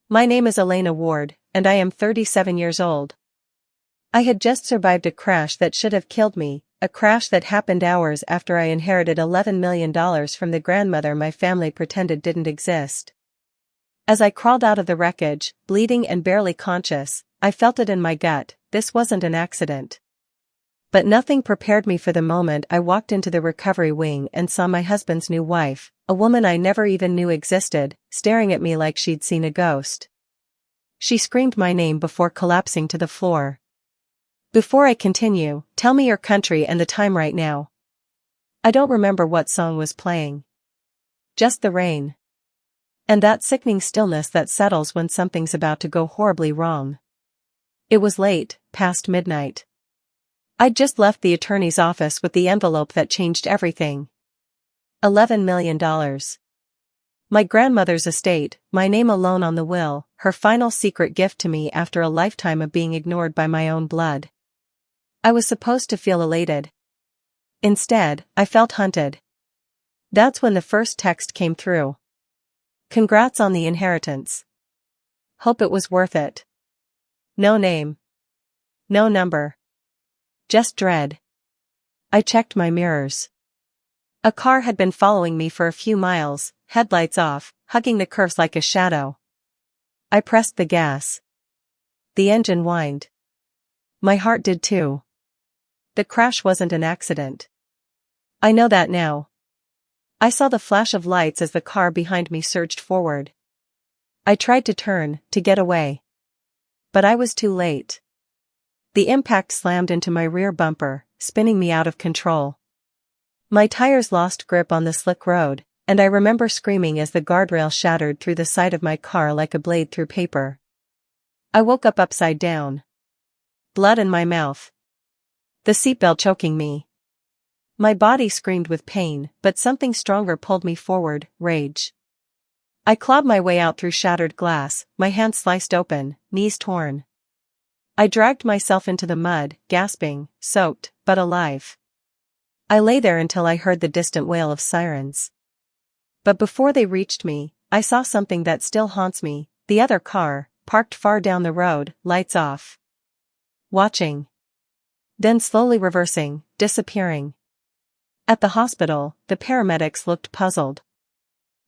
My name is Elena Ward, and I am 37 years old. I had just survived a crash that should have killed me, a crash that happened hours after I inherited $11 million from the grandmother my family pretended didn't exist. As I crawled out of the wreckage, bleeding and barely conscious, I felt it in my gut, this wasn't an accident. But nothing prepared me for the moment I walked into the recovery wing and saw my husband's new wife, a woman I never even knew existed, staring at me like she'd seen a ghost. She screamed my name before collapsing to the floor. Before I continue, tell me your country and the time right now. I don't remember what song was playing. Just the rain. And that sickening stillness that settles when something's about to go horribly wrong. It was late, past midnight. I'd just left the attorney's office with the envelope that changed everything. $11 million. My grandmother's estate, my name alone on the will, her final secret gift to me after a lifetime of being ignored by my own blood. I was supposed to feel elated. Instead, I felt hunted. That's when the first text came through. Congrats on the inheritance. Hope it was worth it. No name. No number. Just dread. I checked my mirrors. A car had been following me for a few miles, headlights off, hugging the curves like a shadow. I pressed the gas. The engine whined. My heart did too. The crash wasn't an accident. I know that now. I saw the flash of lights as the car behind me surged forward. I tried to turn, to get away. But I was too late. The impact slammed into my rear bumper, spinning me out of control. My tires lost grip on the slick road, and I remember screaming as the guardrail shattered through the side of my car like a blade through paper. I woke up upside down. Blood in my mouth. The seatbelt choking me. My body screamed with pain, but something stronger pulled me forward, rage. I clawed my way out through shattered glass, my hands sliced open, knees torn. I dragged myself into the mud, gasping, soaked, but alive. I lay there until I heard the distant wail of sirens. But before they reached me, I saw something that still haunts me, the other car, parked far down the road, lights off. Watching. Then slowly reversing, disappearing. At the hospital, the paramedics looked puzzled.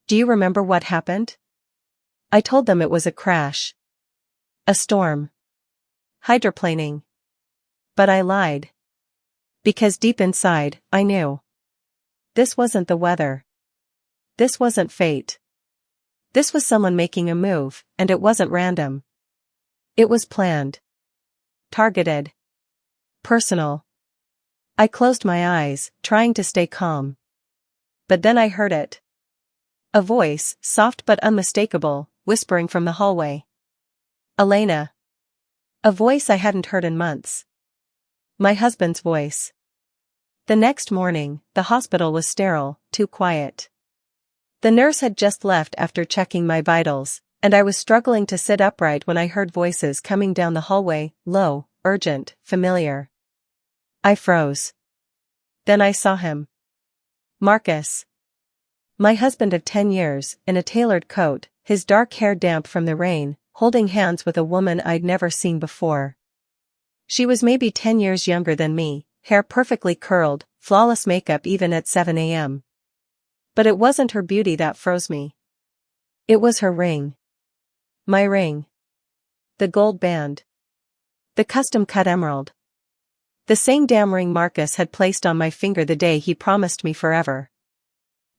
Do you remember what happened? I told them it was a crash. A storm. Hydroplaning. But I lied. Because deep inside, I knew. This wasn't the weather. This wasn't fate. This was someone making a move, and it wasn't random. It was planned. Targeted. Personal. I closed my eyes, trying to stay calm. But then I heard it. A voice, soft but unmistakable, whispering from the hallway. Elena. A voice I hadn't heard in months. My husband's voice. The next morning, the hospital was sterile, too quiet. The nurse had just left after checking my vitals, and I was struggling to sit upright when I heard voices coming down the hallway, low, urgent, familiar. I froze. Then I saw him. Marcus. My husband of 10 years, in a tailored coat, his dark hair damp from the rain, holding hands with a woman I'd never seen before. She was maybe 10 years younger than me, hair perfectly curled, flawless makeup even at 7 a.m. But it wasn't her beauty that froze me. It was her ring. My ring. The gold band. The custom-cut emerald. The same damn ring Marcus had placed on my finger the day he promised me forever.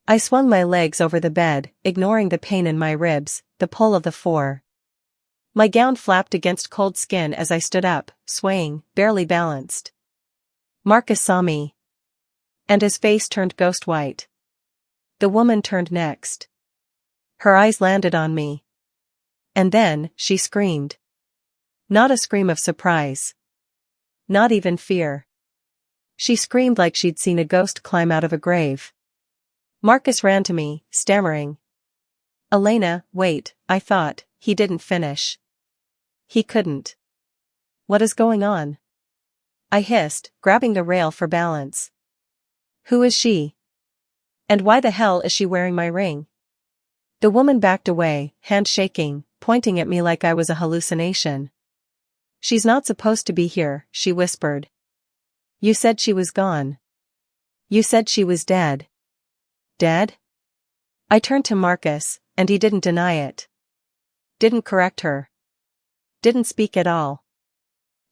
I swung my legs over the bed, ignoring the pain in my ribs, the pull of the 4. My gown flapped against cold skin as I stood up, swaying, barely balanced. Marcus saw me. And his face turned ghost white. The woman turned next. Her eyes landed on me. And then, she screamed. Not a scream of surprise. Not even fear. She screamed like she'd seen a ghost climb out of a grave. Marcus ran to me, stammering. Elena, wait, I thought. He didn't finish. He couldn't. What is going on? I hissed, grabbing the rail for balance. Who is she? And why the hell is she wearing my ring? The woman backed away, hand shaking, pointing at me like I was a hallucination. "She's not supposed to be here," she whispered. "You said she was gone. You said she was dead." "Dead?" I turned to Marcus, and he didn't deny it. Didn't correct her. Didn't speak at all.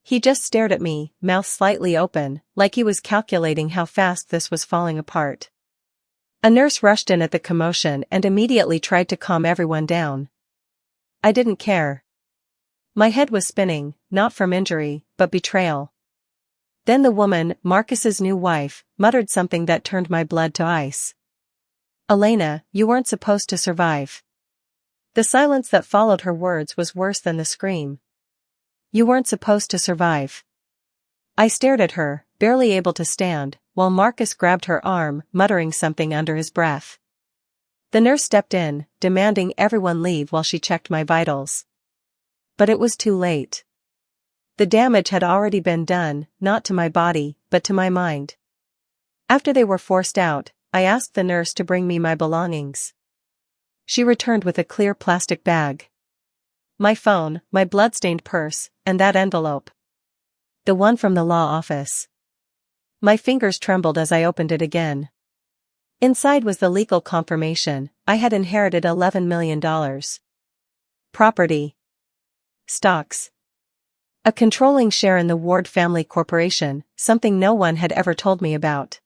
He just stared at me, mouth slightly open, like he was calculating how fast this was falling apart. A nurse rushed in at the commotion and immediately tried to calm everyone down. I didn't care. My head was spinning, not from injury, but betrayal. Then the woman, Marcus's new wife, muttered something that turned my blood to ice. "Elena, you weren't supposed to survive." The silence that followed her words was worse than the scream. "You weren't supposed to survive." I stared at her, barely able to stand, while Marcus grabbed her arm, muttering something under his breath. The nurse stepped in, demanding everyone leave while she checked my vitals. But it was too late. The damage had already been done, not to my body, but to my mind. After they were forced out, I asked the nurse to bring me my belongings. She returned with a clear plastic bag. My phone, my blood-stained purse, and that envelope. The one from the law office. My fingers trembled as I opened it again. Inside was the legal confirmation: I had inherited $11 million. Property. Stocks. A controlling share in the Ward Family Corporation, something no one had ever told me about.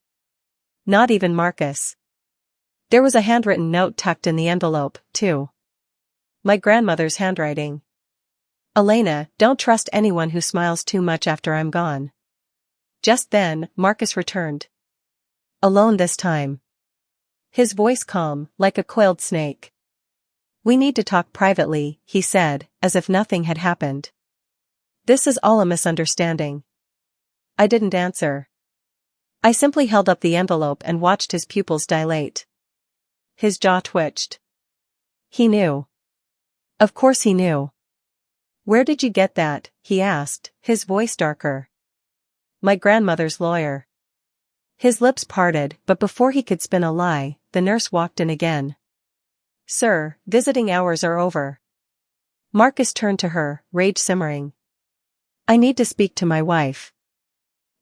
Not even Marcus. There was a handwritten note tucked in the envelope, too. My grandmother's handwriting. "Elena, don't trust anyone who smiles too much after I'm gone." Just then, Marcus returned. Alone this time. His voice calm, like a coiled snake. "We need to talk privately," he said, as if nothing had happened. "This is all a misunderstanding." I didn't answer. I simply held up the envelope and watched his pupils dilate. His jaw twitched. He knew. Of course he knew. "Where did you get that?" he asked, his voice darker. "My grandmother's lawyer." His lips parted, but before he could spin a lie, the nurse walked in again. "Sir, visiting hours are over." Marcus turned to her, rage simmering. "I need to speak to my wife."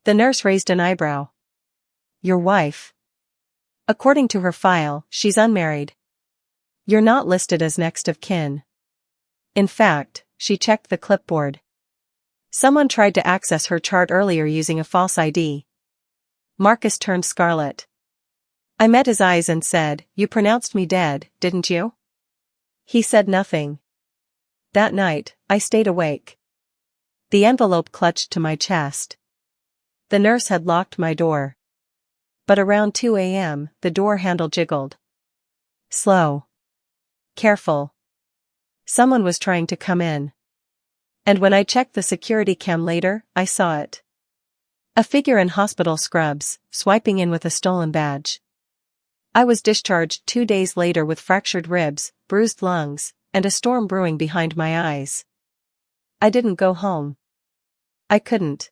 The nurse raised an eyebrow. "Your wife?" "According to her file, she's unmarried." "You're not listed as next of kin." In fact, she checked the clipboard. Someone tried to access her chart earlier using a false ID. Marcus turned scarlet. I met his eyes and said, "You pronounced me dead, didn't you?" He said nothing. That night, I stayed awake. The envelope clutched to my chest. The nurse had locked my door. But around 2 a.m., the door handle jiggled. Slow. Careful. Someone was trying to come in. And when I checked the security cam later, I saw it. A figure in hospital scrubs, swiping in with a stolen badge. I was discharged 2 days later with fractured ribs, bruised lungs, and a storm brewing behind my eyes. I didn't go home. I couldn't.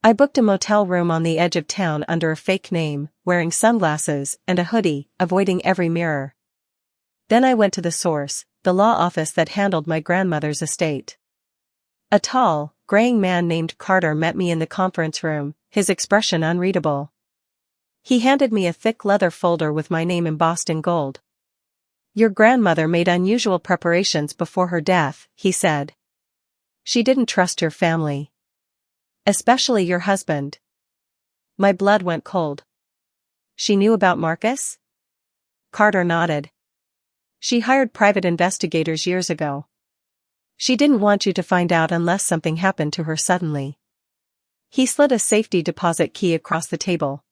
I booked a motel room on the edge of town under a fake name, wearing sunglasses and a hoodie, avoiding every mirror. Then I went to the source, the law office that handled my grandmother's estate. A tall, graying man named Carter met me in the conference room, his expression unreadable. He handed me a thick leather folder with my name embossed in gold. "Your grandmother made unusual preparations before her death," he said. "She didn't trust your family. Especially your husband." My blood went cold. "She knew about Marcus?" Carter nodded. "She hired private investigators years ago. She didn't want you to find out unless something happened to her suddenly." He slid a safety deposit key across the table.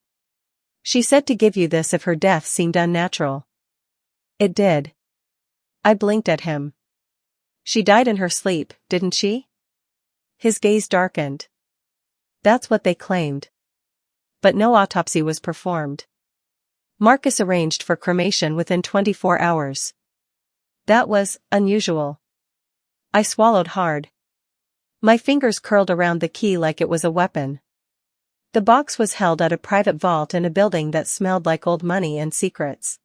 "She said to give you this if her death seemed unnatural." It did. I blinked at him. "She died in her sleep, didn't she?" His gaze darkened. "That's what they claimed. But no autopsy was performed. Marcus arranged for cremation within 24 hours. That was unusual." I swallowed hard. My fingers curled around the key like it was a weapon. The box was held at a private vault in a building that smelled like old money and secrets.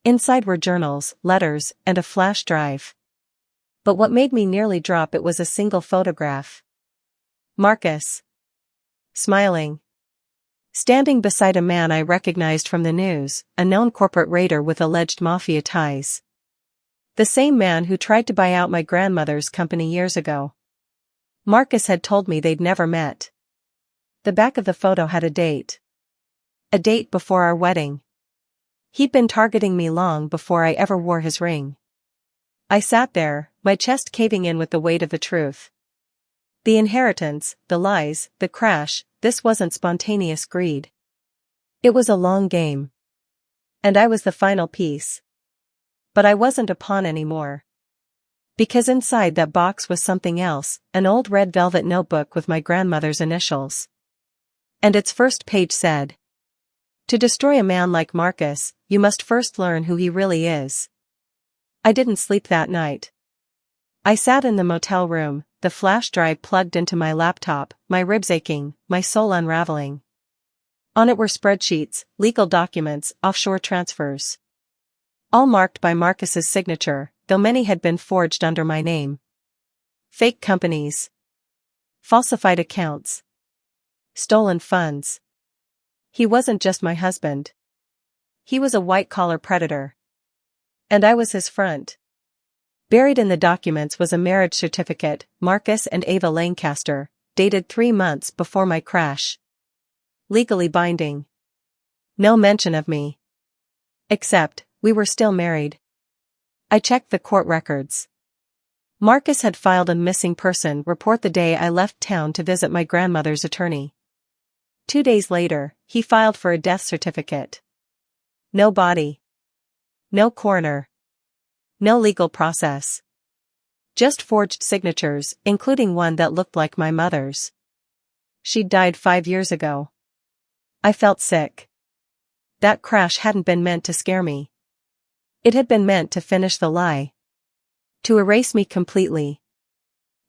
Inside were journals, letters, and a flash drive. But what made me nearly drop it was a single photograph. Marcus. Smiling. Standing beside a man I recognized from the news, a known corporate raider with alleged mafia ties. The same man who tried to buy out my grandmother's company years ago. Marcus had told me they'd never met. The back of the photo had a date. A date before our wedding. He'd been targeting me long before I ever wore his ring. I sat there, my chest caving in with the weight of the truth. The inheritance, the lies, the crash, this wasn't spontaneous greed. It was a long game. And I was the final piece. But I wasn't a pawn anymore. Because inside that box was something else, an old red velvet notebook with my grandmother's initials. And its first page said, "To destroy a man like Marcus, you must first learn who he really is." I didn't sleep that night. I sat in the motel room, the flash drive plugged into my laptop, my ribs aching, my soul unraveling. On it were spreadsheets, legal documents, offshore transfers. All marked by Marcus's signature, though many had been forged under my name. Fake companies. Falsified accounts. Stolen funds. He wasn't just my husband. He was a white-collar predator. And I was his front. Buried in the documents was a marriage certificate, Marcus and Ava Lancaster, dated 3 months before my crash. Legally binding. No mention of me. Except, we were still married. I checked the court records. Marcus had filed a missing person report the day I left town to visit my grandmother's attorney. 2 days later, he filed for a death certificate. No body. No coroner. No legal process. Just forged signatures, including one that looked like my mother's. She'd died 5 years ago. I felt sick. That crash hadn't been meant to scare me. It had been meant to finish the lie. To erase me completely.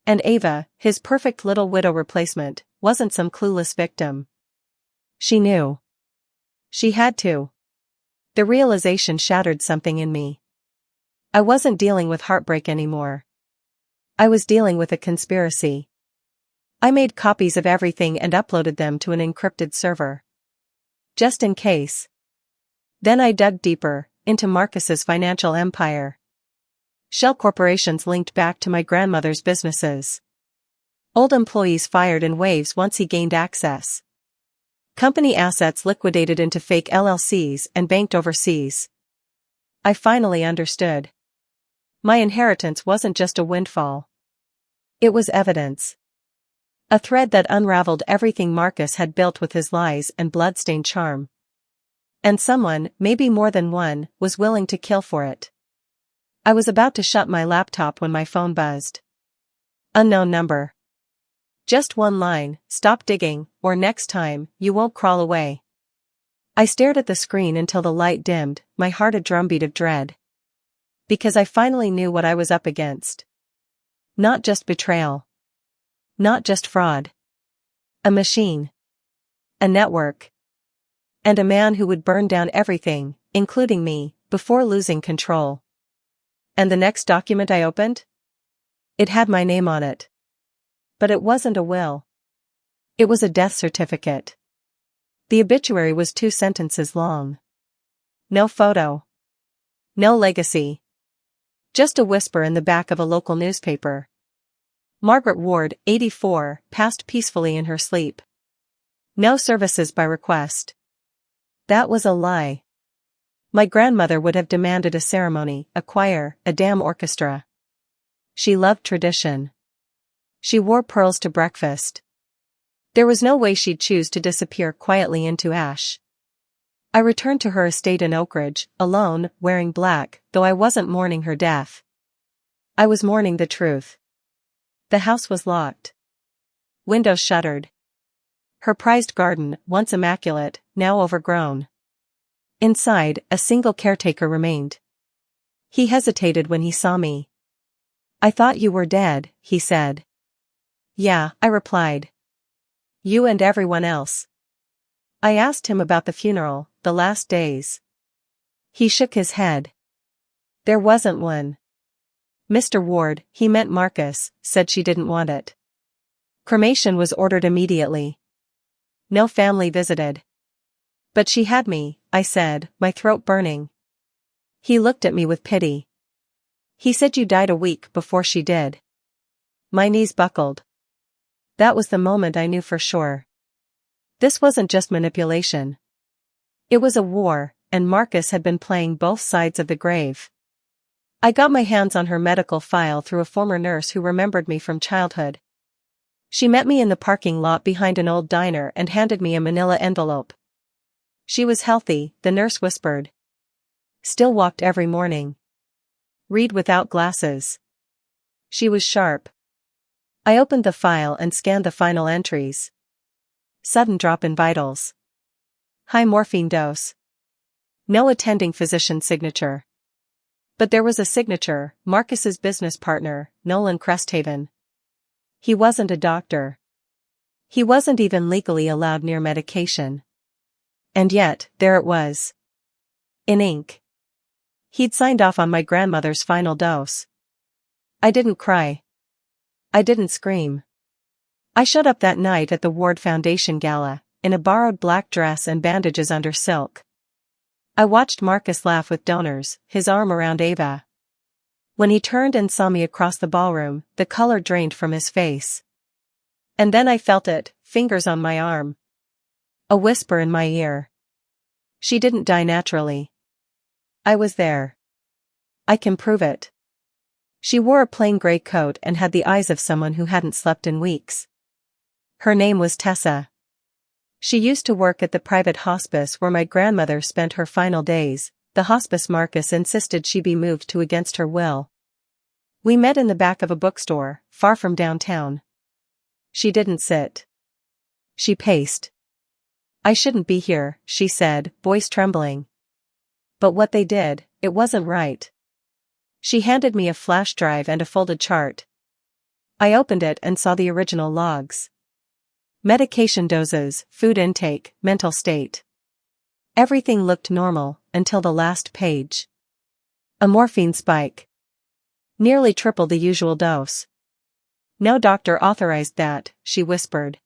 And Ava, his perfect little widow replacement, wasn't some clueless victim. She knew. She had to. The realization shattered something in me. I wasn't dealing with heartbreak anymore. I was dealing with a conspiracy. I made copies of everything and uploaded them to an encrypted server. Just in case. Then I dug deeper, into Marcus's financial empire. Shell corporations linked back to my grandmother's businesses. Old employees fired in waves once he gained access. Company assets liquidated into fake LLCs and banked overseas. I finally understood. My inheritance wasn't just a windfall. It was evidence. A thread that unraveled everything Marcus had built with his lies and bloodstained charm. And someone, maybe more than one, was willing to kill for it. I was about to shut my laptop when my phone buzzed. Unknown number. Just one line, "Stop digging, or next time, you won't crawl away." I stared at the screen until the light dimmed, my heart a drumbeat of dread. Because I finally knew what I was up against. Not just betrayal. Not just fraud. A machine. A network. And a man who would burn down everything, including me, before losing control. And the next document I opened? It had my name on it. But it wasn't a will. It was a death certificate. The obituary was 2 sentences long. No photo. No legacy. Just a whisper in the back of a local newspaper. Margaret Ward, 84, passed peacefully in her sleep. No services by request. That was a lie. My grandmother would have demanded a ceremony, a choir, a damn orchestra. She loved tradition. She wore pearls to breakfast. There was no way she'd choose to disappear quietly into ash. I returned to her estate in Oak Ridge, alone, wearing black, though I wasn't mourning her death. I was mourning the truth. The house was locked. Windows shuttered. Her prized garden, once immaculate, now overgrown. Inside, a single caretaker remained. He hesitated when he saw me. "I thought you were dead," he said. "Yeah," I replied. "You and everyone else." I asked him about the funeral, the last days. He shook his head. There wasn't one. Mr. Ward, he meant Marcus, said she didn't want it. Cremation was ordered immediately. No family visited. But she had me, I said, my throat burning. He looked at me with pity. He said you died a week before she did. My knees buckled. That was the moment I knew for sure. This wasn't just manipulation. It was a war, and Marcus had been playing both sides of the grave. I got my hands on her medical file through a former nurse who remembered me from childhood. She met me in the parking lot behind an old diner and handed me a manila envelope. She was healthy, the nurse whispered. Still walked every morning. Read without glasses. She was sharp. I opened the file and scanned the final entries. Sudden drop in vitals. High morphine dose. No attending physician signature. But there was a signature, Marcus's business partner, Nolan Cresthaven. He wasn't a doctor. He wasn't even legally allowed near medication. And yet, there it was. In ink. He'd signed off on my grandmother's final dose. I didn't cry. I didn't scream. I showed up that night at the Ward Foundation gala, in a borrowed black dress and bandages under silk. I watched Marcus laugh with donors, his arm around Ava. When he turned and saw me across the ballroom, the color drained from his face. And then I felt it, fingers on my arm. A whisper in my ear. She didn't die naturally. I was there. I can prove it. She wore a plain gray coat and had the eyes of someone who hadn't slept in weeks. Her name was Tessa. She used to work at the private hospice where my grandmother spent her final days. The hospice Marcus insisted she be moved to against her will. We met in the back of a bookstore, far from downtown. She didn't sit. She paced. I shouldn't be here, she said, voice trembling. But what they did, it wasn't right. She handed me a flash drive and a folded chart. I opened it and saw the original logs. Medication doses, food intake, mental state. Everything looked normal, until the last page. A morphine spike. Nearly triple the usual dose. No doctor authorized that, she whispered.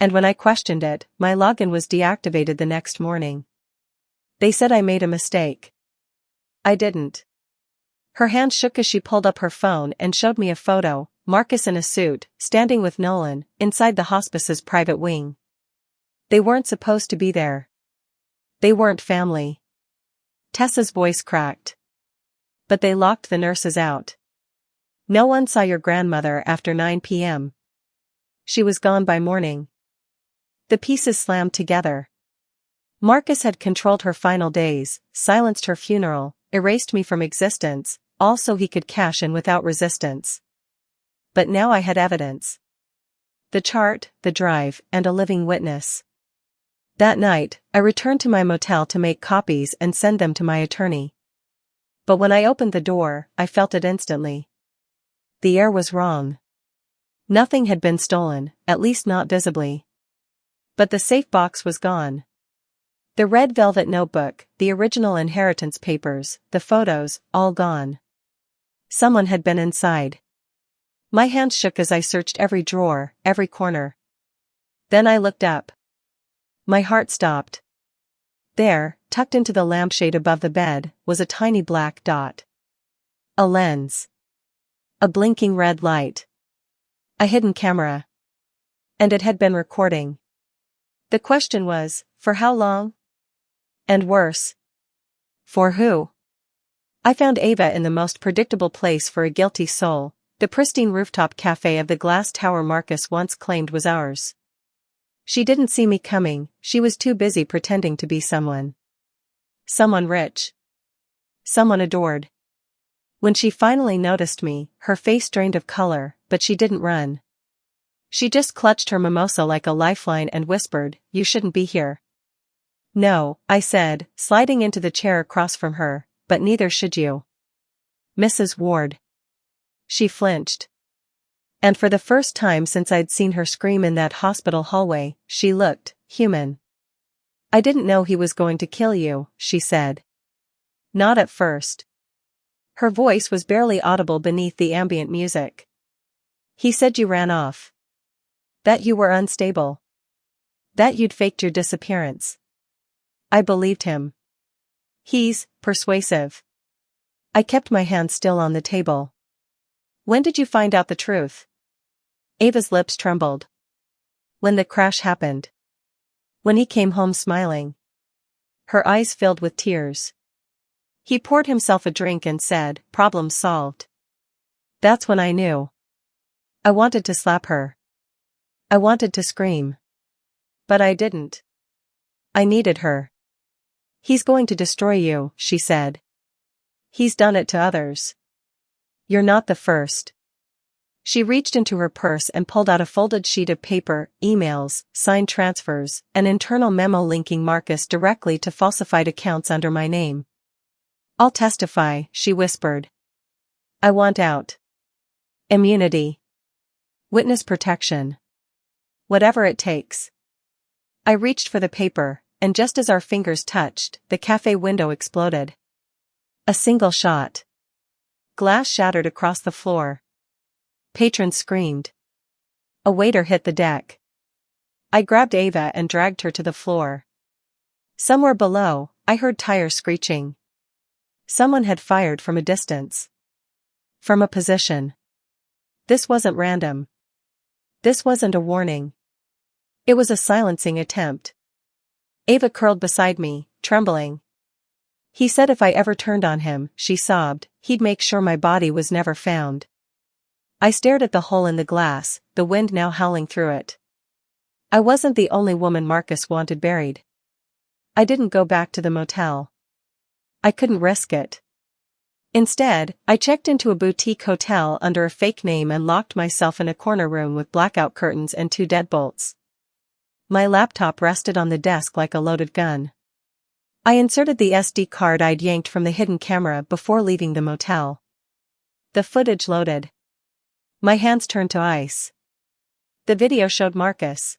And when I questioned it, my login was deactivated the next morning. They said I made a mistake. I didn't. Her hand shook as she pulled up her phone and showed me a photo, Marcus in a suit, standing with Nolan, inside the hospice's private wing. They weren't supposed to be there. They weren't family. Tessa's voice cracked. But they locked the nurses out. No one saw your grandmother after 9 p.m. She was gone by morning. The pieces slammed together. Marcus had controlled her final days, silenced her funeral, erased me from existence, all so he could cash in without resistance. But now I had evidence. The chart, the drive, and a living witness. That night, I returned to my motel to make copies and send them to my attorney. But when I opened the door, I felt it instantly. The air was wrong. Nothing had been stolen, at least not visibly. But the safe box was gone. The red velvet notebook, the original inheritance papers, the photos, all gone. Someone had been inside. My hands shook as I searched every drawer, every corner. Then I looked up. My heart stopped. There, tucked into the lampshade above the bed, was a tiny black dot. A lens. A blinking red light. A hidden camera. And it had been recording. The question was, for how long? And worse. For who? I found Ava in the most predictable place for a guilty soul, the pristine rooftop cafe of the glass tower Marcus once claimed was ours. She didn't see me coming, she was too busy pretending to be someone. Someone rich. Someone adored. When she finally noticed me, her face drained of color, but she didn't run. She just clutched her mimosa like a lifeline and whispered, "You shouldn't be here." "No," I said, sliding into the chair across from her, "but neither should you." "Mrs. Ward." She flinched. And for the first time since I'd seen her scream in that hospital hallway, she looked human. "I didn't know he was going to kill you," she said. "Not at first." Her voice was barely audible beneath the ambient music. He said you ran off. That you were unstable. That you'd faked your disappearance. I believed him. He's persuasive. I kept my hand still on the table. When did you find out the truth? Ava's lips trembled. When the crash happened. When he came home smiling. Her eyes filled with tears. He poured himself a drink and said, "Problem solved." That's when I knew. I wanted to slap her. I wanted to scream. But I didn't. I needed her. He's going to destroy you, she said. He's done it to others. You're not the first. She reached into her purse and pulled out a folded sheet of paper, emails, signed transfers, an internal memo linking Marcus directly to falsified accounts under my name. I'll testify, she whispered. I want out. Immunity. Witness protection. Whatever it takes. I reached for the paper, and just as our fingers touched, the cafe window exploded. A single shot. Glass shattered across the floor. Patrons screamed. A waiter hit the deck. I grabbed Ava and dragged her to the floor. Somewhere below, I heard tires screeching. Someone had fired from a distance. From a position. This wasn't random. This wasn't a warning. It was a silencing attempt. Ava curled beside me, trembling. He said if I ever turned on him, she sobbed, he'd make sure my body was never found. I stared at the hole in the glass, the wind now howling through it. I wasn't the only woman Marcus wanted buried. I didn't go back to the motel. I couldn't risk it. Instead, I checked into a boutique hotel under a fake name and locked myself in a corner room with blackout curtains and 2 deadbolts. My laptop rested on the desk like a loaded gun. I inserted the SD card I'd yanked from the hidden camera before leaving the motel. The footage loaded. My hands turned to ice. The video showed Marcus.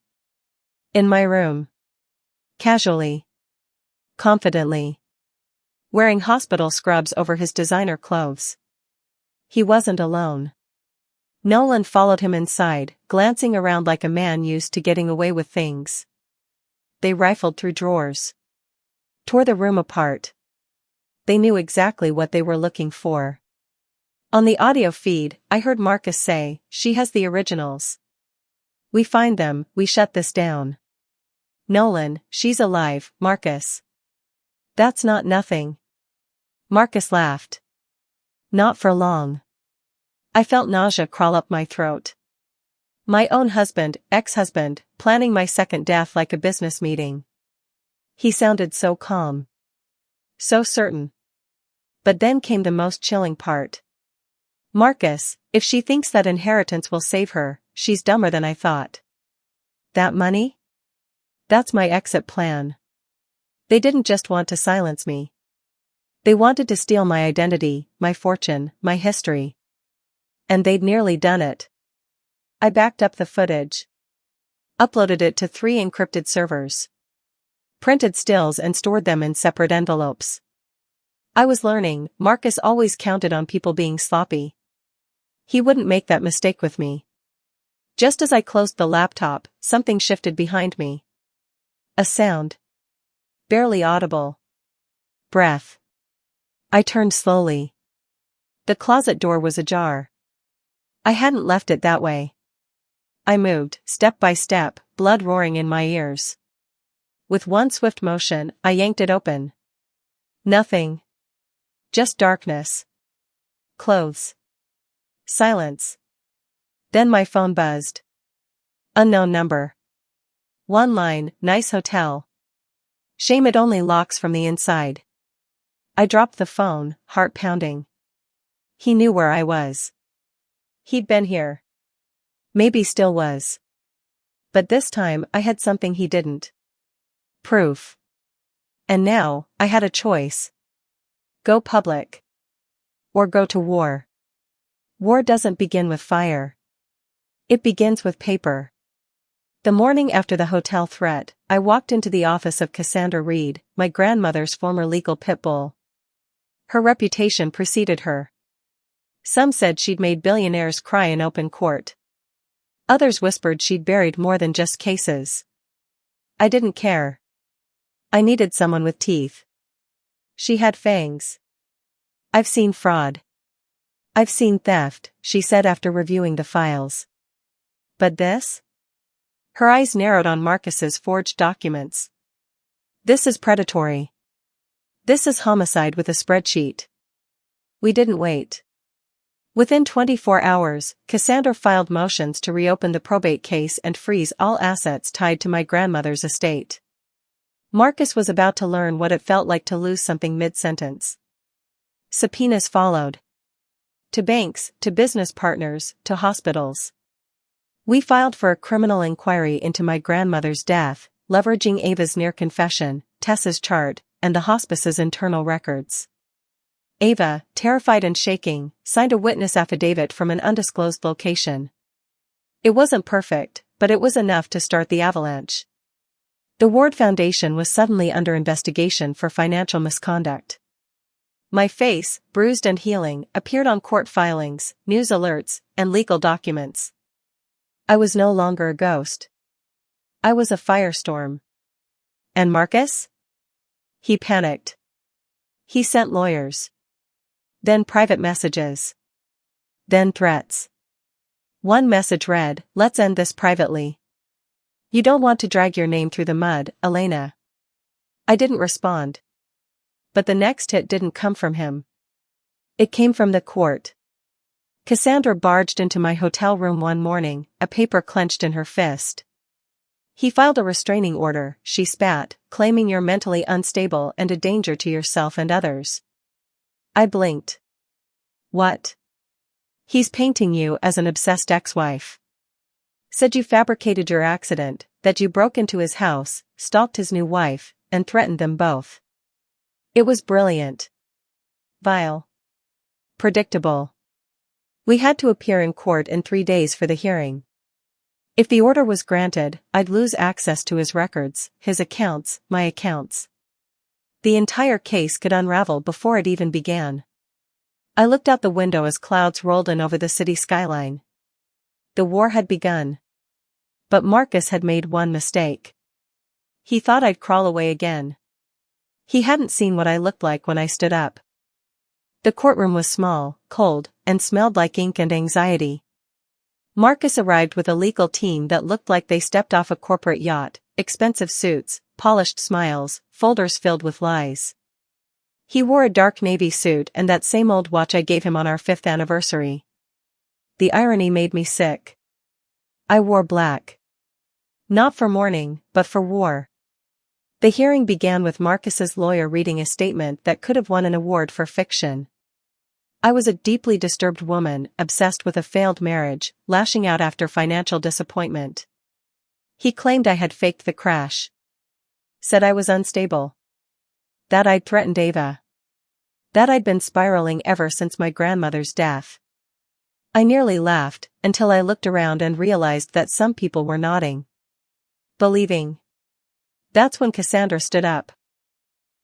In my room. Casually. Confidently. Wearing hospital scrubs over his designer clothes. He wasn't alone. Nolan followed him inside, glancing around like a man used to getting away with things. They rifled through drawers. Tore the room apart. They knew exactly what they were looking for. On the audio feed, I heard Marcus say, "She has the originals. We find them, we shut this down." Nolan, "She's alive, Marcus." "That's not nothing." Marcus laughed. Not for long. I felt nausea crawl up my throat. My own husband, ex-husband, planning my second death like a business meeting. He sounded so calm. So certain. But then came the most chilling part. Marcus, if she thinks that inheritance will save her, she's dumber than I thought. That money? That's my exit plan. They didn't just want to silence me. They wanted to steal my identity, my fortune, my history. And they'd nearly done it. I backed up the footage. Uploaded it to 3 encrypted servers. Printed stills and stored them in separate envelopes. I was learning, Marcus always counted on people being sloppy. He wouldn't make that mistake with me. Just as I closed the laptop, something shifted behind me. A sound. Barely audible. Breath. I turned slowly. The closet door was ajar. I hadn't left it that way. I moved, step by step, blood roaring in my ears. With one swift motion, I yanked it open. Nothing. Just darkness. Clothes. Silence. Then my phone buzzed. Unknown number. One line, "Nice hotel. Shame it only locks from the inside." I dropped the phone, heart pounding. He knew where I was. He'd been here. Maybe still was. But this time I had something he didn't. Proof. And now, I had a choice. Go public. Or go to war. War doesn't begin with fire. It begins with paper. The morning after the hotel threat, I walked into the office of Cassandra Reed, my grandmother's former legal pit bull. Her reputation preceded her. Some said she'd made billionaires cry in open court. Others whispered she'd buried more than just cases. I didn't care. I needed someone with teeth. She had fangs. I've seen fraud. I've seen theft, she said after reviewing the files. But this? Her eyes narrowed on Marcus's forged documents. This is predatory. This is homicide with a spreadsheet. We didn't wait. Within 24 hours, Cassandra filed motions to reopen the probate case and freeze all assets tied to my grandmother's estate. Marcus was about to learn what it felt like to lose something mid-sentence. Subpoenas followed. To banks, to business partners, to hospitals. We filed for a criminal inquiry into my grandmother's death, leveraging Ava's near confession, Tessa's chart, and the hospice's internal records. Ava, terrified and shaking, signed a witness affidavit from an undisclosed location. It wasn't perfect, but it was enough to start the avalanche. The Ward Foundation was suddenly under investigation for financial misconduct. My face, bruised and healing, appeared on court filings, news alerts, and legal documents. I was no longer a ghost. I was a firestorm. And Marcus? He panicked. He sent lawyers. Then private messages. Then threats. One message read, "Let's end this privately. You don't want to drag your name through the mud, Elena." I didn't respond. But the next hit didn't come from him. It came from the court. Cassandra barged into my hotel room one morning, a paper clenched in her fist. "He filed a restraining order," she spat, "claiming you're mentally unstable and a danger to yourself and others." I blinked. "What?" "He's painting you as an obsessed ex-wife. Said you fabricated your accident, that you broke into his house, stalked his new wife, and threatened them both." It was brilliant. Vile. Predictable. We had to appear in court in 3 days for the hearing. If the order was granted, I'd lose access to his records, his accounts, my accounts. The entire case could unravel before it even began. I looked out the window as clouds rolled in over the city skyline. The war had begun. But Marcus had made one mistake. He thought I'd crawl away again. He hadn't seen what I looked like when I stood up. The courtroom was small, cold, and smelled like ink and anxiety. Marcus arrived with a legal team that looked like they stepped off a corporate yacht, expensive suits, polished smiles, folders filled with lies. He wore a dark navy suit and that same old watch I gave him on our 5th anniversary. The irony made me sick. I wore black. Not for mourning, but for war. The hearing began with Marcus's lawyer reading a statement that could have won an award for fiction. I was a deeply disturbed woman, obsessed with a failed marriage, lashing out after financial disappointment. He claimed I had faked the crash. Said I was unstable. That I'd threatened Ava. That I'd been spiraling ever since my grandmother's death. I nearly laughed, until I looked around and realized that some people were nodding. Believing. That's when Cassandra stood up.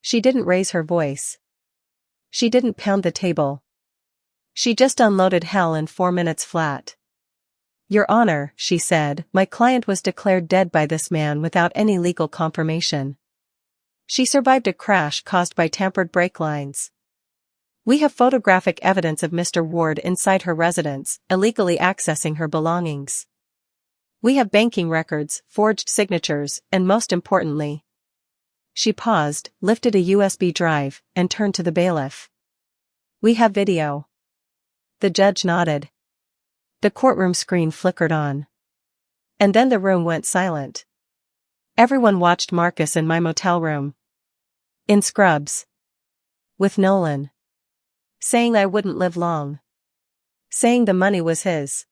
She didn't raise her voice. She didn't pound the table. She just unloaded hell in 4 minutes flat. "Your Honor," she said, "my client was declared dead by this man without any legal confirmation. She survived a crash caused by tampered brake lines. We have photographic evidence of Mr. Ward inside her residence, illegally accessing her belongings. We have banking records, forged signatures, and most importantly..." She paused, lifted a USB drive, and turned to the bailiff. "We have video." The judge nodded. The courtroom screen flickered on. And then the room went silent. Everyone watched Marcus in my motel room. In scrubs. With Nolan. Saying I wouldn't live long. Saying the money was his.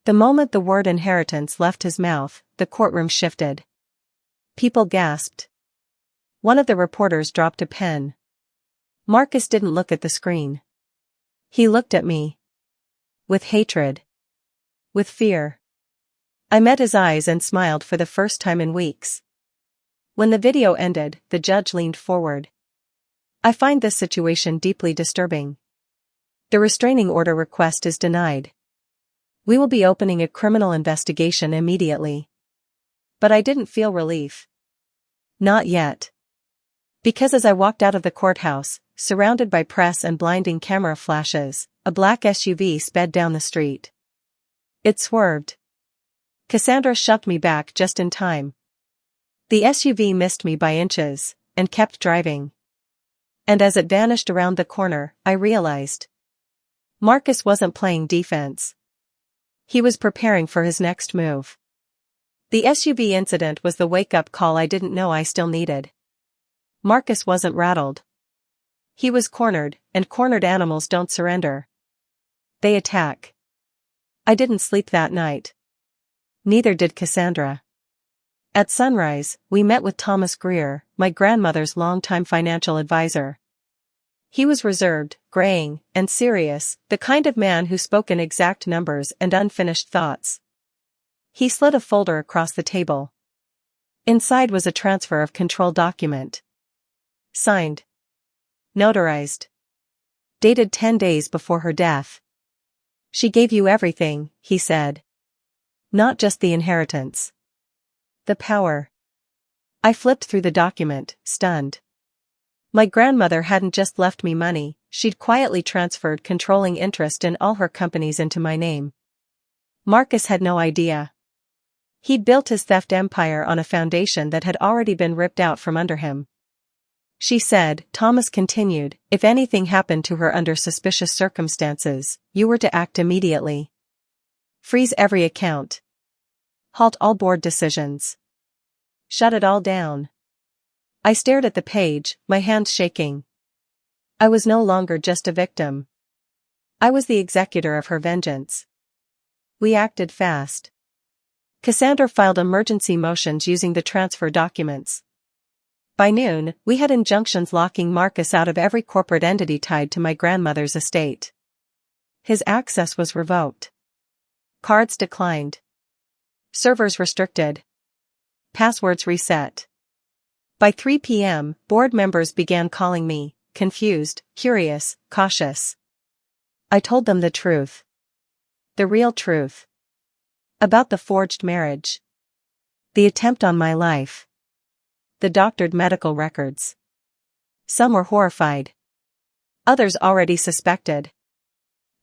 The moment the word inheritance left his mouth, the courtroom shifted. People gasped. One of the reporters dropped a pen. Marcus didn't look at the screen. He looked at me. With hatred. With fear. I met his eyes and smiled for the first time in weeks. When the video ended, the judge leaned forward. I find this situation deeply disturbing. The restraining order request is denied. We will be opening a criminal investigation immediately. But I didn't feel relief. Not yet. Because as I walked out of the courthouse, surrounded by press and blinding camera flashes, a black SUV sped down the street. It swerved. Cassandra shoved me back just in time. The SUV missed me by inches, and kept driving. And as it vanished around the corner, I realized Marcus wasn't playing defense. He was preparing for his next move. The SUV incident was the wake-up call I didn't know I still needed. Marcus wasn't rattled. He was cornered, and cornered animals don't surrender. They attack. I didn't sleep that night. Neither did Cassandra. At sunrise, we met with Thomas Greer, my grandmother's longtime financial advisor. He was reserved, graying, and serious, the kind of man who spoke in exact numbers and unfinished thoughts. He slid a folder across the table. Inside was a transfer of control document. Signed. Notarized. Dated 10 days before her death. She gave you everything, he said. Not just the inheritance. The power. I flipped through the document, stunned. My grandmother hadn't just left me money, she'd quietly transferred controlling interest in all her companies into my name. Marcus had no idea. He'd built his theft empire on a foundation that had already been ripped out from under him. She said, Thomas continued, if anything happened to her under suspicious circumstances, you were to act immediately. Freeze every account. Halt all board decisions. Shut it all down. I stared at the page, my hands shaking. I was no longer just a victim. I was the executor of her vengeance. We acted fast. Cassandra filed emergency motions using the transfer documents. By noon, we had injunctions locking Marcus out of every corporate entity tied to my grandmother's estate. His access was revoked. Cards declined. Servers restricted. Passwords reset. By 3 p.m., board members began calling me, confused, curious, cautious. I told them the truth. The real truth. About the forged marriage. The attempt on my life. The doctored medical records. Some were horrified. Others already suspected.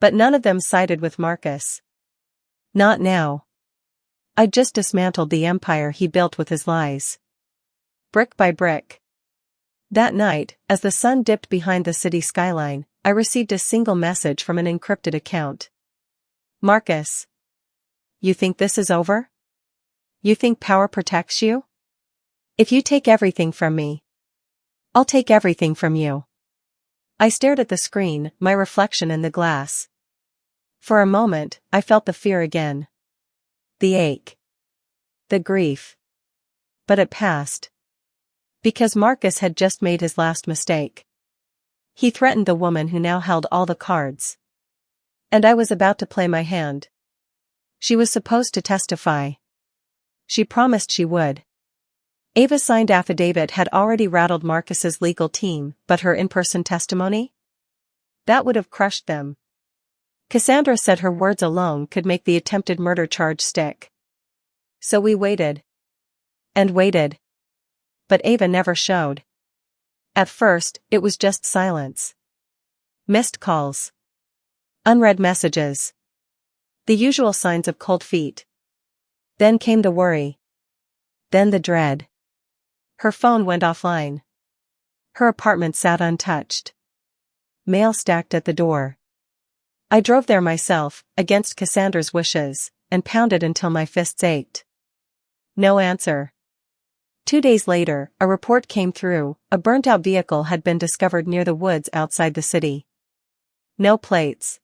But none of them sided with Marcus. Not now. I'd just dismantled the empire he built with his lies. Brick by brick. That night, as the sun dipped behind the city skyline, I received a single message from an encrypted account. Marcus. You think this is over? You think power protects you? If you take everything from me, I'll take everything from you. I stared at the screen, my reflection in the glass. For a moment, I felt the fear again. The ache. The grief. But it passed. Because Marcus had just made his last mistake. He threatened the woman who now held all the cards. And I was about to play my hand. She was supposed to testify. She promised she would. Ava's signed affidavit had already rattled Marcus's legal team, but her in-person testimony? That would have crushed them. Cassandra said her words alone could make the attempted murder charge stick. So we waited. And waited. But Ava never showed. At first, it was just silence. Missed calls. Unread messages. The usual signs of cold feet. Then came the worry. Then the dread. Her phone went offline. Her apartment sat untouched. Mail stacked at the door. I drove there myself, against Cassandra's wishes, and pounded until my fists ached. No answer. 2 days later, a report came through, a burnt-out vehicle had been discovered near the woods outside the city. No plates.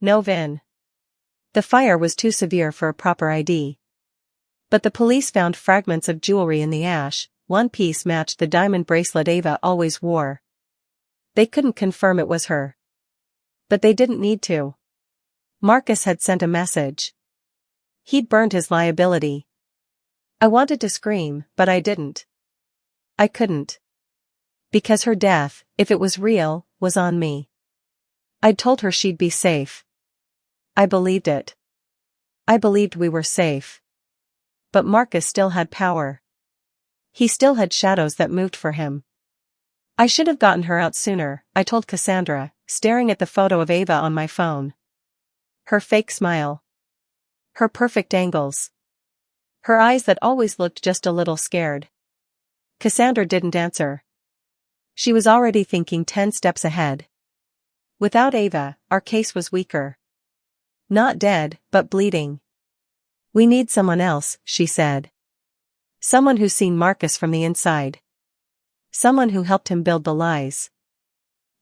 No VIN. The fire was too severe for a proper ID. But the police found fragments of jewelry in the ash, one piece matched the diamond bracelet Ava always wore. They couldn't confirm it was her. But they didn't need to. Marcus had sent a message. He'd burned his liability. I wanted to scream, but I didn't. I couldn't. Because her death, if it was real, was on me. I'd told her she'd be safe. I believed it. I believed we were safe. But Marcus still had power. He still had shadows that moved for him. I should have gotten her out sooner, I told Cassandra, staring at the photo of Ava on my phone. Her fake smile. Her perfect angles. Her eyes that always looked just a little scared. Cassandra didn't answer. She was already thinking 10 steps ahead. Without Ava, our case was weaker. Not dead, but bleeding. We need someone else, she said. Someone who's seen Marcus from the inside. Someone who helped him build the lies.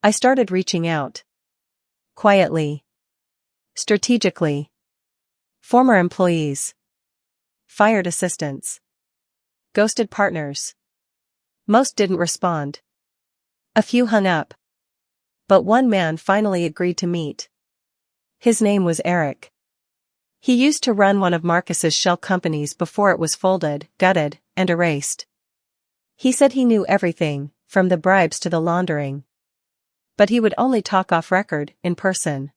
I started reaching out. Quietly. Strategically. Former employees. Fired assistants. Ghosted partners. Most didn't respond. A few hung up. But one man finally agreed to meet. His name was Eric. He used to run one of Marcus's shell companies before it was folded, gutted, and erased. He said he knew everything, from the bribes to the laundering. But he would only talk off record, in person.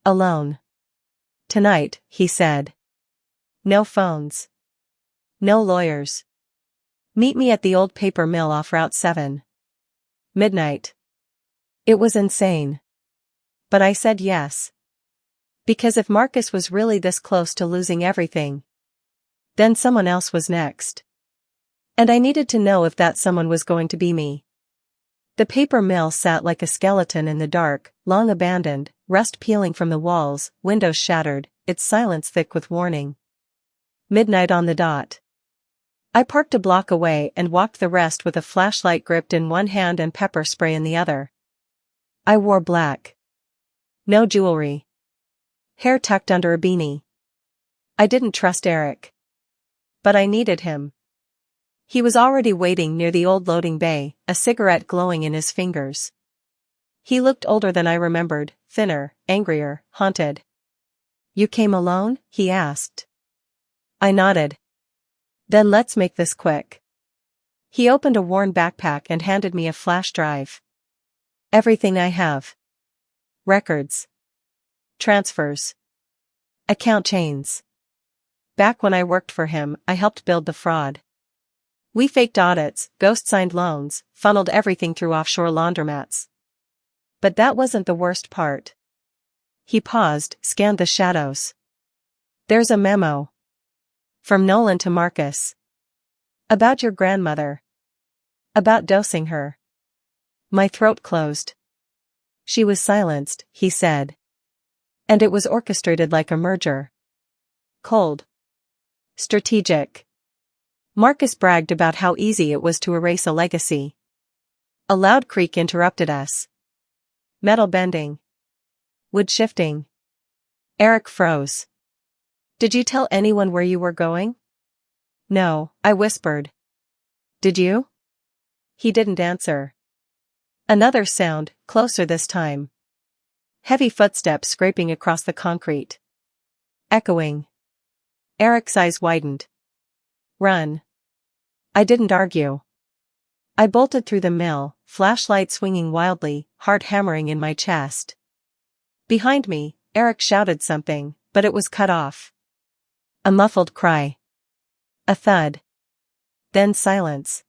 Alone. Tonight, he said. No phones. No lawyers. Meet me at the old paper mill off Route 7. Midnight. It was insane. But I said yes. Because if Marcus was really this close to losing everything, then someone else was next. And I needed to know if that someone was going to be me. The paper mill sat like a skeleton in the dark, long abandoned, rust peeling from the walls, windows shattered, its silence thick with warning. Midnight on the dot. I parked a block away and walked the rest with a flashlight gripped in one hand and pepper spray in the other. I wore black. No jewelry. Hair tucked under a beanie. I didn't trust Eric. But I needed him. He was already waiting near the old loading bay, a cigarette glowing in his fingers. He looked older than I remembered, thinner, angrier, haunted. You came alone? He asked. I nodded. Then let's make this quick. He opened a worn backpack and handed me a flash drive. Everything I have. Records. Transfers. Account chains. Back when I worked for him, I helped build the fraud. We faked audits, ghost-signed loans, funneled everything through offshore laundromats. But that wasn't the worst part. He paused, scanned the shadows. There's a memo. From Nolan to Marcus. About your grandmother. About dosing her. My throat closed. She was silenced, he said. And it was orchestrated like a merger. Cold. Strategic. Marcus bragged about how easy it was to erase a legacy. A loud creak interrupted us. Metal bending. Wood shifting. Eric froze. Did you tell anyone where you were going? No, I whispered. Did you? He didn't answer. Another sound, closer this time. Heavy footsteps scraping across the concrete. Echoing. Eric's eyes widened. Run. I didn't argue. I bolted through the mill, flashlight swinging wildly, heart hammering in my chest. Behind me, Eric shouted something, but it was cut off. A muffled cry. A thud. Then silence.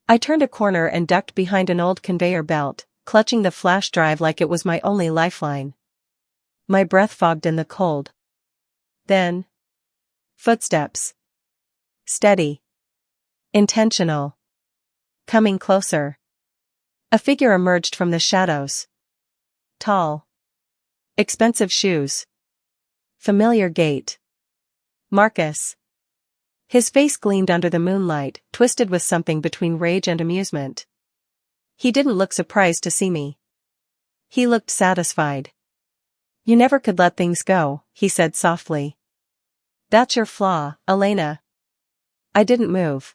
I turned a corner and ducked behind an old conveyor belt, clutching the flash drive like it was my only lifeline. My breath fogged in the cold. Then. Footsteps. Steady. Intentional. Coming closer. A figure emerged from the shadows. Tall. Expensive shoes. Familiar gait. Marcus. His face gleamed under the moonlight, twisted with something between rage and amusement. He didn't look surprised to see me. He looked satisfied. You never could let things go, he said softly. That's your flaw, Elena. I didn't move.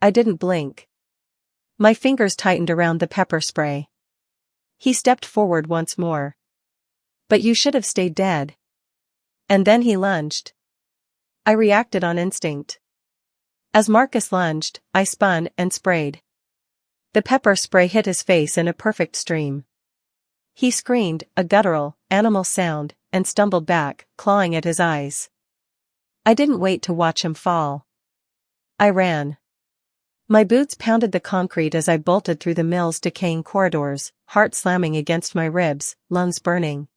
I didn't blink. My fingers tightened around the pepper spray. He stepped forward once more. But you should have stayed dead. And then he lunged. I reacted on instinct. As Marcus lunged, I spun and sprayed. The pepper spray hit his face in a perfect stream. He screamed, a guttural, animal sound, and stumbled back, clawing at his eyes. I didn't wait to watch him fall. I ran. My boots pounded the concrete as I bolted through the mill's decaying corridors, heart slamming against my ribs, lungs burning.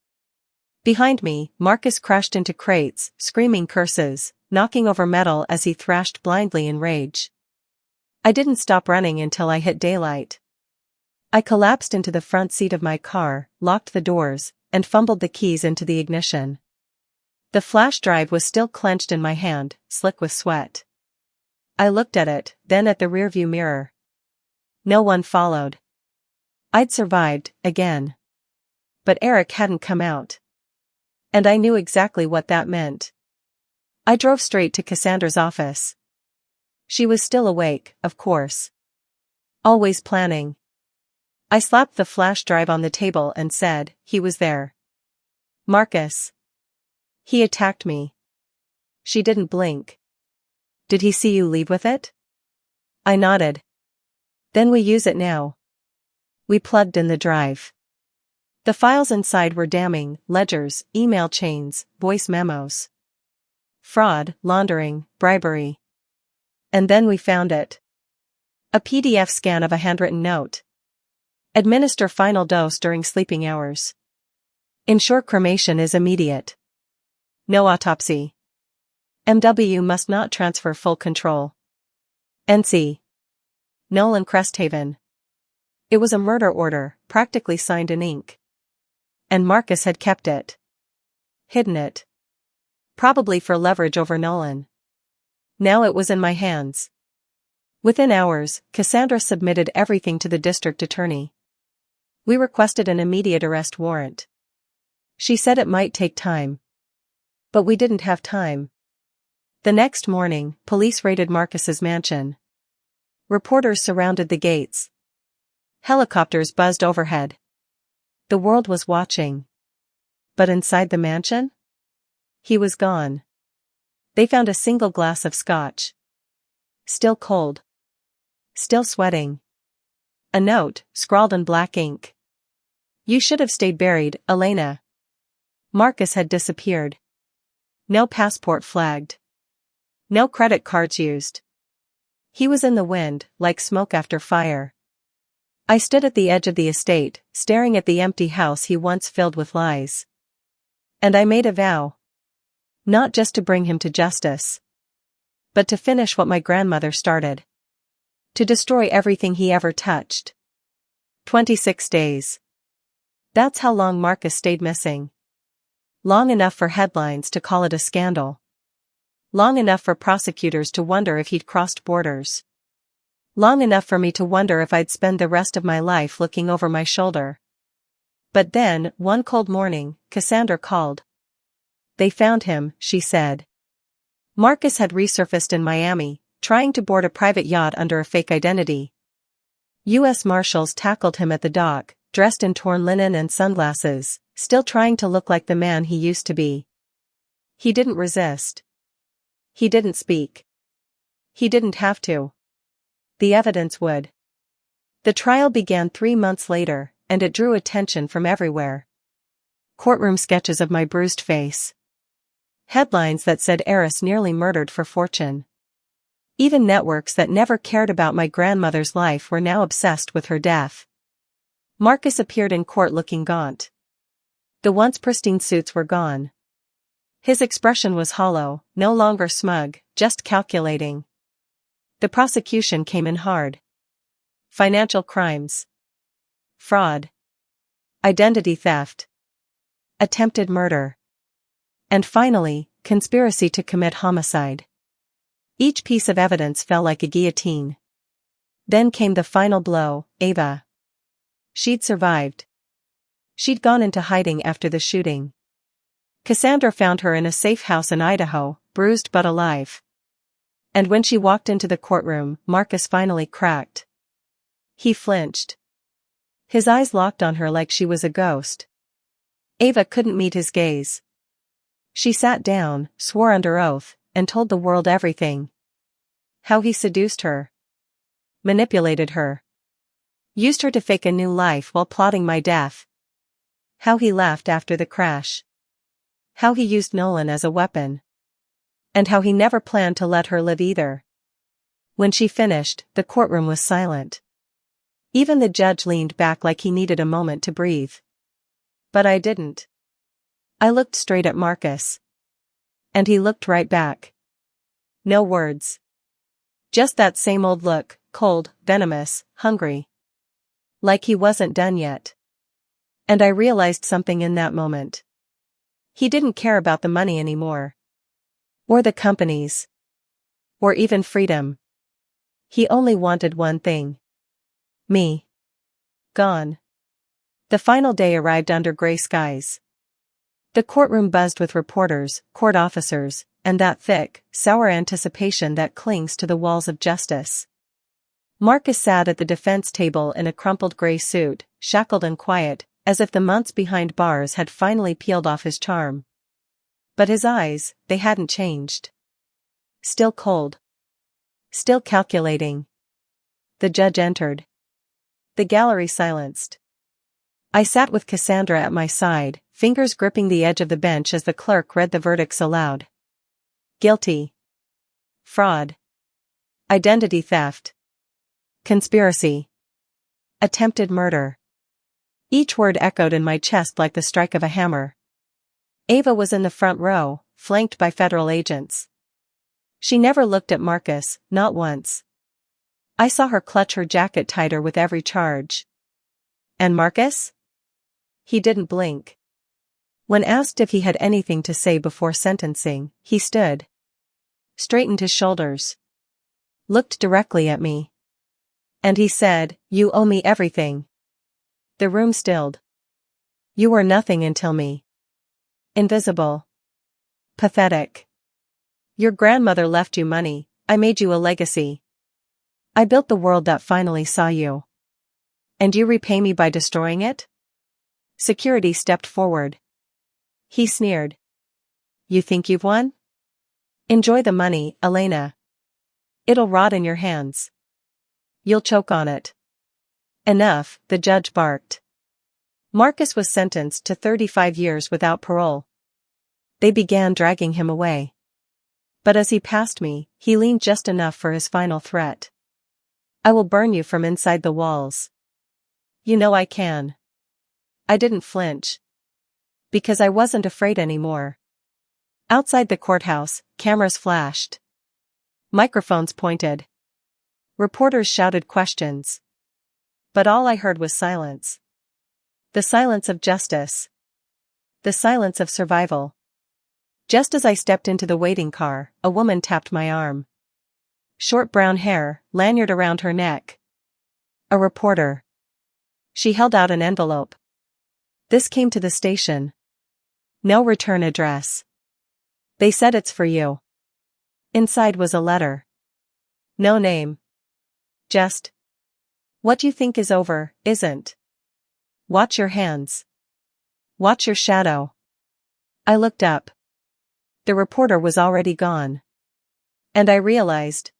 Behind me, Marcus crashed into crates, screaming curses, knocking over metal as he thrashed blindly in rage. I didn't stop running until I hit daylight. I collapsed into the front seat of my car, locked the doors, and fumbled the keys into the ignition. The flash drive was still clenched in my hand, slick with sweat. I looked at it, then at the rearview mirror. No one followed. I'd survived, again. But Eric hadn't come out. And I knew exactly what that meant. I drove straight to Cassandra's office. She was still awake, of course. Always planning. I slapped the flash drive on the table and said, he was there. Marcus. He attacked me. She didn't blink. Did he see you leave with it? I nodded. Then we use it now. We plugged in the drive. The files inside were damning: ledgers, email chains, voice memos. Fraud, laundering, bribery. And then we found it. A PDF scan of a handwritten note. Administer final dose during sleeping hours. Ensure cremation is immediate. No autopsy. MW must not transfer full control. NC. Nolan Cresthaven. It was a murder order, practically signed in ink. And Marcus had kept it. Hidden it. Probably for leverage over Nolan. Now it was in my hands. Within hours, Cassandra submitted everything to the district attorney. We requested an immediate arrest warrant. She said it might take time. But we didn't have time. The next morning, police raided Marcus's mansion. Reporters surrounded the gates. Helicopters buzzed overhead. The world was watching. But inside the mansion? He was gone. They found a single glass of scotch. Still cold. Still sweating. A note, scrawled in black ink. You should have stayed buried, Elena. Marcus had disappeared. No passport flagged. No credit cards used. He was in the wind, like smoke after fire. I stood at the edge of the estate, staring at the empty house he once filled with lies. And I made a vow. Not just to bring him to justice. But to finish what my grandmother started. To destroy everything he ever touched. 26 days. That's how long Marcus stayed missing. Long enough for headlines to call it a scandal. Long enough for prosecutors to wonder if he'd crossed borders. Long enough for me to wonder if I'd spend the rest of my life looking over my shoulder. But then, one cold morning, Cassandra called. They found him, she said. Marcus had resurfaced in Miami, trying to board a private yacht under a fake identity. U.S. Marshals tackled him at the dock, dressed in torn linen and sunglasses, still trying to look like the man he used to be. He didn't resist. He didn't speak. He didn't have to. The evidence would. The trial began 3 months later, and it drew attention from everywhere. Courtroom sketches of my bruised face. Headlines that said heiress nearly murdered for fortune. Even networks that never cared about my grandmother's life were now obsessed with her death. Marcus appeared in court looking gaunt. The once pristine suits were gone. His expression was hollow, no longer smug, just calculating. The prosecution came in hard. Financial crimes. Fraud. Identity theft. Attempted murder. And finally, conspiracy to commit homicide. Each piece of evidence fell like a guillotine. Then came the final blow, Ava. She'd survived. She'd gone into hiding after the shooting. Cassandra found her in a safe house in Idaho, bruised but alive. And when she walked into the courtroom, Marcus finally cracked. He flinched. His eyes locked on her like she was a ghost. Ava couldn't meet his gaze. She sat down, swore under oath, and told the world everything. How he seduced her. Manipulated her. Used her to fake a new life while plotting my death. How he laughed after the crash. How he used Nolan as a weapon. And how he never planned to let her live either. When she finished, the courtroom was silent. Even the judge leaned back like he needed a moment to breathe. But I didn't. I looked straight at Marcus. And he looked right back. No words. Just that same old look, cold, venomous, hungry. Like he wasn't done yet. And I realized something in that moment. He didn't care about the money anymore. Or the companies. Or even freedom. He only wanted one thing. Me. Gone. The final day arrived under gray skies. The courtroom buzzed with reporters, court officers, and that thick, sour anticipation that clings to the walls of justice. Marcus sat at the defense table in a crumpled gray suit, shackled and quiet, as if the months behind bars had finally peeled off his charm. But his eyes, they hadn't changed. Still cold. Still calculating. The judge entered. The gallery silenced. I sat with Cassandra at my side, fingers gripping the edge of the bench as the clerk read the verdicts aloud. Guilty. Fraud. Identity theft. Conspiracy. Attempted murder. Each word echoed in my chest like the strike of a hammer. Ava was in the front row, flanked by federal agents. She never looked at Marcus, not once. I saw her clutch her jacket tighter with every charge. And Marcus? He didn't blink. When asked if he had anything to say before sentencing, he stood. Straightened his shoulders. Looked directly at me. And he said, "You owe me everything." The room stilled. You were nothing until me. Invisible. Pathetic. Your grandmother left you money, I made you a legacy. I built the world that finally saw you. And you repay me by destroying it? Security stepped forward. He sneered. You think you've won? Enjoy the money, Elena. It'll rot in your hands. You'll choke on it. Enough, the judge barked. Marcus was sentenced to 35 years without parole. They began dragging him away. But as he passed me, he leaned just enough for his final threat. I will burn you from inside the walls. You know I can. I didn't flinch. Because I wasn't afraid anymore. Outside the courthouse, cameras flashed. Microphones pointed. Reporters shouted questions. But all I heard was silence. The silence of justice. The silence of survival. Just as I stepped into the waiting car, a woman tapped my arm. Short brown hair, lanyard around her neck. A reporter. She held out an envelope. This came to the station. No return address. They said it's for you. Inside was a letter. No name. Just. What you think is over, isn't. Watch your hands. Watch your shadow. I looked up. The reporter was already gone. And I realized.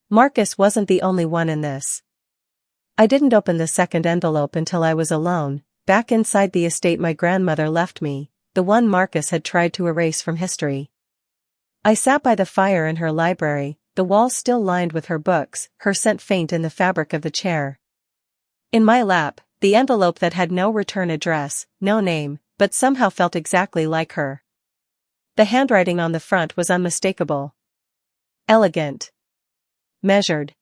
Marcus wasn't the only one in this. I didn't open the second envelope until I was alone, back inside the estate my grandmother left me, the one Marcus had tried to erase from history. I sat by the fire in her library, the walls still lined with her books, her scent faint in the fabric of the chair. In my lap, the envelope that had no return address, no name, but somehow felt exactly like her. The handwriting on the front was unmistakable. Elegant. Measured.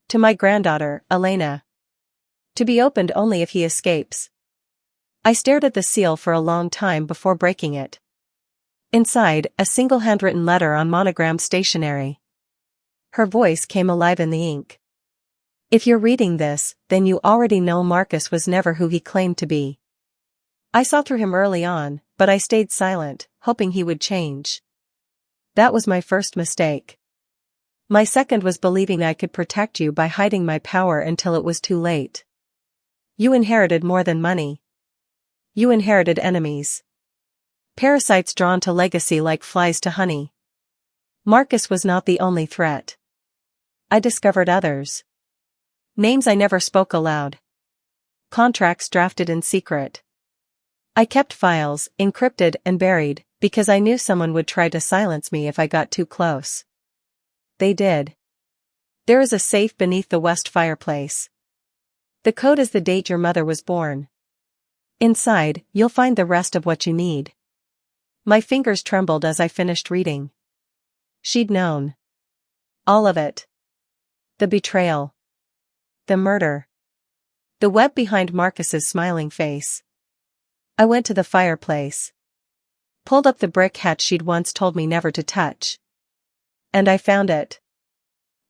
To my granddaughter, Elena. To be opened only if he escapes. I stared at the seal for a long time before breaking it. Inside, a single handwritten letter on monogrammed stationery. Her voice came alive in the ink. If you're reading this, then you already know Marcus was never who he claimed to be. I saw through him early on, but I stayed silent, hoping he would change. That was my first mistake. My second was believing I could protect you by hiding my power until it was too late. You inherited more than money. You inherited enemies. Parasites drawn to legacy like flies to honey. Marcus was not the only threat. I discovered others. Names I never spoke aloud. Contracts drafted in secret. I kept files, encrypted and buried, because I knew someone would try to silence me if I got too close. They did. There is a safe beneath the west fireplace. The code is the date your mother was born. Inside, you'll find the rest of what you need. My fingers trembled as I finished reading. She'd known. All of it. The betrayal. The murder. The web behind Marcus's smiling face. I went to the fireplace. Pulled up the brick hatch she'd once told me never to touch. And I found it.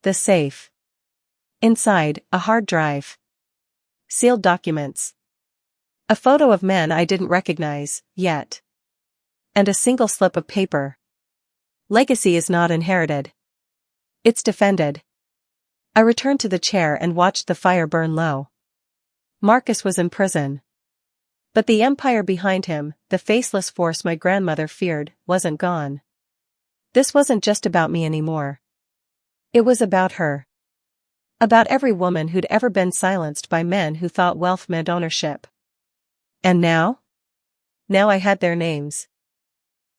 The safe. Inside, a hard drive. Sealed documents. A photo of men I didn't recognize, yet. And a single slip of paper. Legacy is not inherited. It's defended. I returned to the chair and watched the fire burn low. Marcus was in prison. But the empire behind him, the faceless force my grandmother feared, wasn't gone. This wasn't just about me anymore. It was about her. About every woman who'd ever been silenced by men who thought wealth meant ownership. And now? Now I had their names.